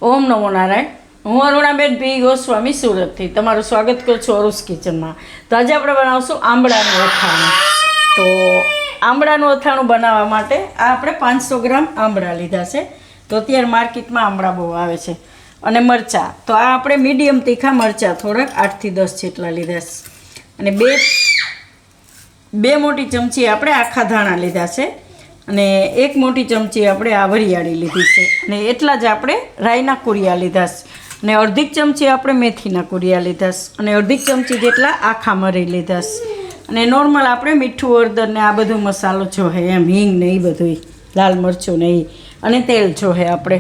ઓમ નમો નારાયણ. હું અરુણાબેન પી ગોસ્વામી સુરતથી તમારું સ્વાગત કરું છું અરુસ કિચનમાં. તો આજે આપણે બનાવશું આંબળાનું અથાણું. તો આંબળાનું અથાણું બનાવવા માટે આ આપણે 500 ગ્રામ આંબળા લીધા છે. તો અત્યારે માર્કેટમાં આંબળા બહુ આવે છે. અને મરચાં તો આ આપણે મીડિયમ તીખા મરચાં થોડાક 8 થી 10 જેટલા લીધા છે. અને બે મોટી ચમચી આપણે આખા ધાણા લીધા છે. અને 1 મોટી ચમચી આપણે આ વરિયાળી લીધી છે. અને એટલા જ આપણે રાઈના કુરિયા લીધા છે. અને અડધી ચમચી આપણે મેથીના કુરિયા લીધા છે. અને અડધી ચમચી જેટલા આખા મરી લીધા છે. અને નોર્મલ આપણે મીઠું હળદર ને આ બધો મસાલો જોહે એમ હિંગ ને એ બધું લાલ મરચું ને એ અને તેલ જોહે આપણે.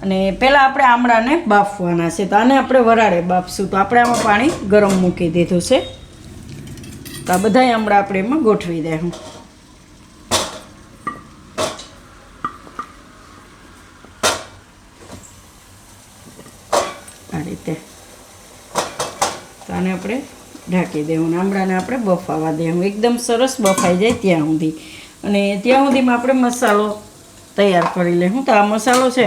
અને પહેલાં આપણે આમળાને બાફવાના છે. તો આને આપણે વરાળે બાફશું. તો આપણે આમાં પાણી ગરમ મૂકી દીધું છે. તો આ બધા આમળા આપણે એમાં ગોઠવી દઈશું. આ રીતે તો આને આપણે ઢાંકી દેવું. આમળાને આપણે બફાવા દેવું એકદમ સરસ બફાઈ જાય ત્યાં સુધી. અને ત્યાં સુધીમાં આપણે મસાલો તૈયાર કરી લેવું. તો આ મસાલો છે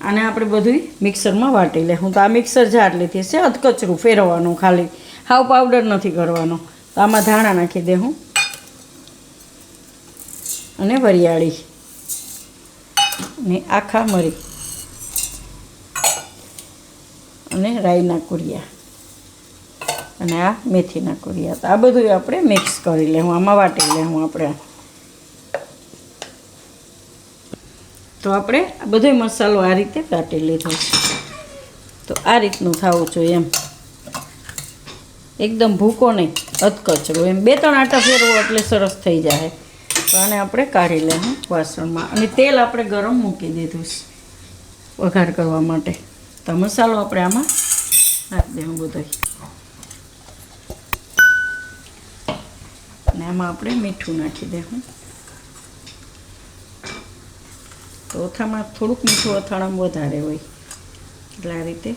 આને આપણે બધું મિક્સરમાં વાટી લેવું. તો આ મિક્સર જાર લીધી છે, અધકચરું ફેરવવાનું ખાલી, હાવ પાવડર નથી કરવાનો. તો આમાં ધાણા નાખી દેવું અને વરિયાળી અને આખા મરી અને રાઈના કુરિયા અને આ મેથીના કુરિયા. તો આ બધું આપણે મિક્સ કરી લેવું, આમાં વાટી લેવું આપણે. તો આપણે આ બધો મસાલો આ રીતે વાટી લીધો છે. તો આ રીતનું થવું જોઈએ એમ, એકદમ ભૂકો નહીં, અધકચરો એમ 2-3 આટા ફેરવો એટલે સરસ થઈ જાય. તો આને આપણે કાઢી લેવું વાસણમાં. અને તેલ આપણે ગરમ મૂકી દીધું છે વઘાર કરવા માટે. તો મસાલો આપણે આમાં નાખી દેવું બધો. અને આમાં આપણે મીઠું નાખી દેવું. તો ઓથામાં થોડુંક મીઠું અથાણામાં વધારે હોય એટલે આ રીતે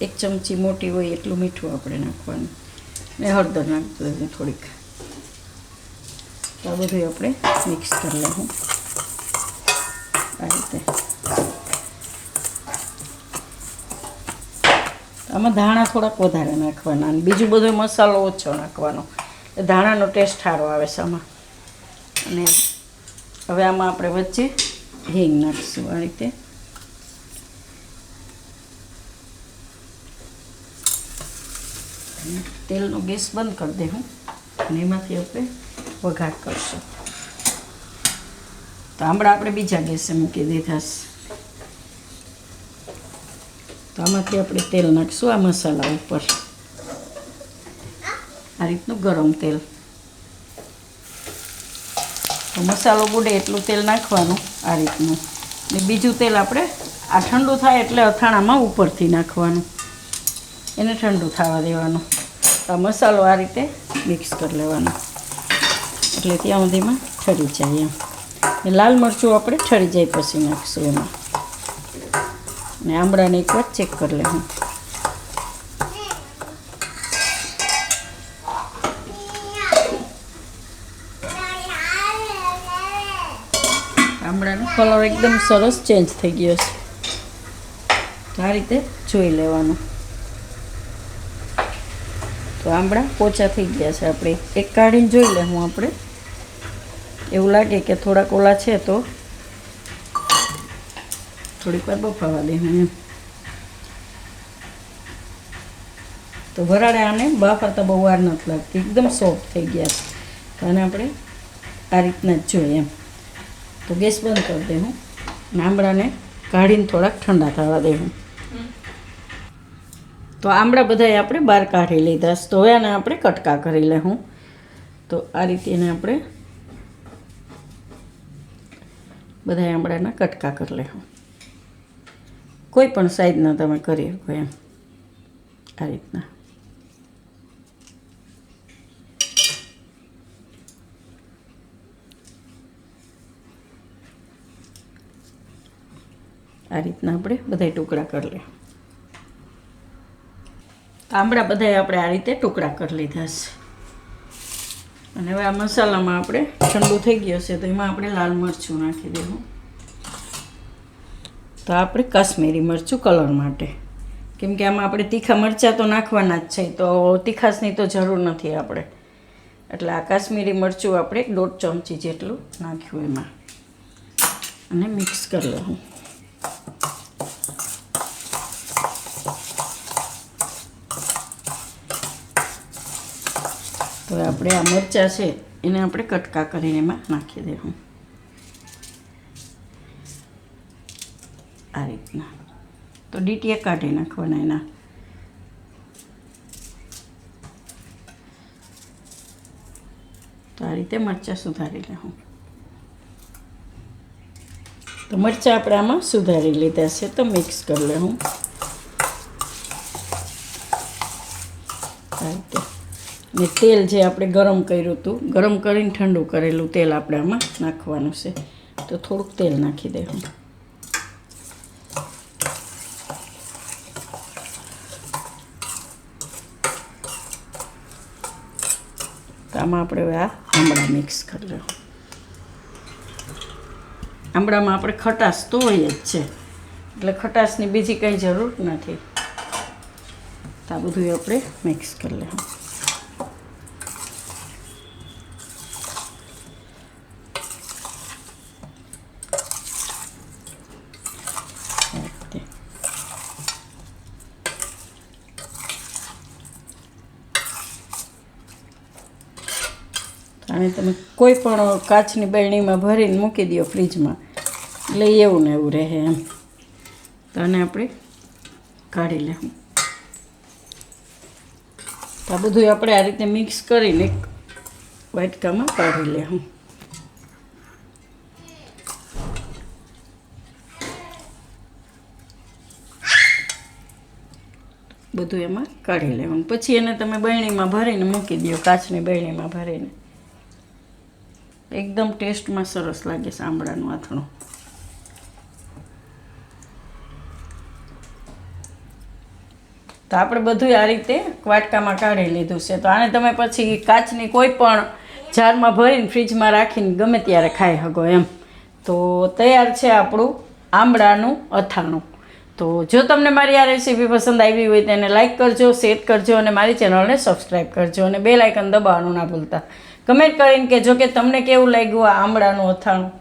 1 ચમચી મોટી હોય એટલું મીઠું આપણે નાખવાનું. ને હળદર નાખી દેવું થોડીક. તો આ બધું આપણે મિક્સ કરી લેવું આ રીતે. આમાં ધાણા થોડાક વધારે નાખવાના અને બીજું બધો મસાલો ઓછો નાખવાનો. ધાણાનો ટેસ્ટ સારો આવે છે આમાં. અને હવે આમાં આપણે વચ્ચે હિંગ નાખીશું આ રીતે. તેલનો ગેસ બંધ કરી દઉં અને એમાંથી આપણે વઘાર કરશું. તો આંબળા આપણે બીજા ગેસે મૂકી દીધા છે. તો આમાંથી આપણે તેલ નાખીશું આ મસાલા ઉપર, આ રીતનું ગરમ તેલ. તો મસાલો બુડે એટલું તેલ નાખવાનું આ રીતનું. ને બીજું તેલ આપણે આ ઠંડુ થાય એટલે અથાણામાં ઉપરથી નાખવાનું, એને ઠંડુ થવા દેવાનું. તો આ મસાલો આ રીતે મિક્સ કરી લેવાનો એટલે ત્યાં સુધીમાં ઠરી જાય એમ. ને લાલ મરચું આપણે ઠરી જાય પછી નાખીશું એમાં. ને આંબળાને એક વાર ચેક કરી લેવું. આંબળાનો કલર એકદમ સરસ ચેન્જ થઈ ગયો છે. તો આ રીતે જોઈ લેવાનું. તો આંબળા પોચા થઈ ગયા છે. આપણે એક કાઢીને જોઈ લેવું. આપણે એવું લાગે કે થોડાક ઓલા છે તો થોડીક વાર બફાવા દેવું એમ. તો વરાળે આને બાફાતા બહુ વાર નથી લાગતી, એકદમ સોફ્ટ થઈ ગયા છે. તો આને આપણે આ રીતના જ જોઈએ એમ. તો ગેસ બંધ કરી દેવું. આંબળાને કાઢીને થોડાક ઠંડા થવા દેવું. તો આંબળા બધાય આપણે બહાર કાઢી લીધા છે. તો હવે આને આપણે કટકા કરી લેવું. તો આ રીતે એને આપણે બધા આંબળાના કટકા કરી લેવું. કોઈ પણ સાઈઝના તમે કરી શકો એમ આ રીતના. આ રીતના આપણે બધા ટુકડા કરી લઈએ. આંબળા બધા આપણે આ રીતે ટુકડા કરી લીધા છે. અને હવે આ મસાલામાં આપણે ઠંડુ થઈ ગયો છે તો એમાં આપણે લાલ મરચું નાખી દેવું. તો આપણે કાશ્મીરી મરચું કલર માટે, કેમ કે આમાં આપણે તીખા મરચાં તો નાખવાના જ છે, તો તીખાશની તો જરૂર નથી આપણે, એટલે આ કાશ્મીરી મરચું આપણે 1.5 ચમચી જેટલું નાખ્યું એમાં અને મિક્સ કરી લઉં. તો આપણે આ મરચાં છે એને આપણે કટકા કરીને એમાં નાખી દેવું આ રીતના. તો ડીટીએ કાઢી નાખવાના એના. તો આ રીતે મરચાં સુધારી લેવું. તો મરચાં આપણે આમાં સુધારી લીધા છે, તો મિક્સ કરી લેવું આ રીતે. ને તેલ જે આપણે ગરમ કર્યું હતું, ગરમ કરીને ઠંડુ કરેલું તેલ આપણે આમાં નાખવાનું છે, તો થોડુંક તેલ નાખી દેવું. તો આમાં આપણે હવે આ આંબળા મિક્સ કરી લેવું. આંબળામાં આપણે ખટાશ તો હોય જ છે, એટલે ખટાશની બીજી કંઈ જરૂર નથી. તો આ બધું આપણે મિક્સ કરી લેવું. અને તમે કોઈ પણ કાચની બરણીમાં ભરીને મૂકી દો ફ્રીજમાં, એટલે એવું ને એવું રહે એમ. તો આને આપણે કાઢી લેવું. તો આ બધું આપણે આ રીતે મિક્સ કરીને એક વાટકામાં કાઢી લેવું. બધું એમાં કાઢી લેવાનું. પછી એને તમે બરણીમાં ભરીને મૂકી દો, કાચની બરણીમાં ભરીને. એકદમ ટેસ્ટમાં સરસ લાગે છે આંબળાનું આથણું. તો આપણે બધું આ રીતે વાટકામાં કાઢી લીધું છે. તો આને તમે પછી કાચની કોઈ પણ જારમાં ભરીને ફ્રીજમાં રાખીને ગમે ત્યારે ખાઈ શકો એમ. તો તૈયાર છે આપણું આંબળાનું અથાણું. તો જો તમને મારી આ રેસીપી પસંદ આવી હોય તો એને લાઇક કરજો, શેર કરજો અને મારી ચેનલને સબસ્ક્રાઈબ કરજો અને બેલ આઇકન દબાવવાનું ના ભૂલતા. કમેન્ટ કરીને કહેજો કે તમને કેવું લાગ્યું આ આંબળાનું અથાણું.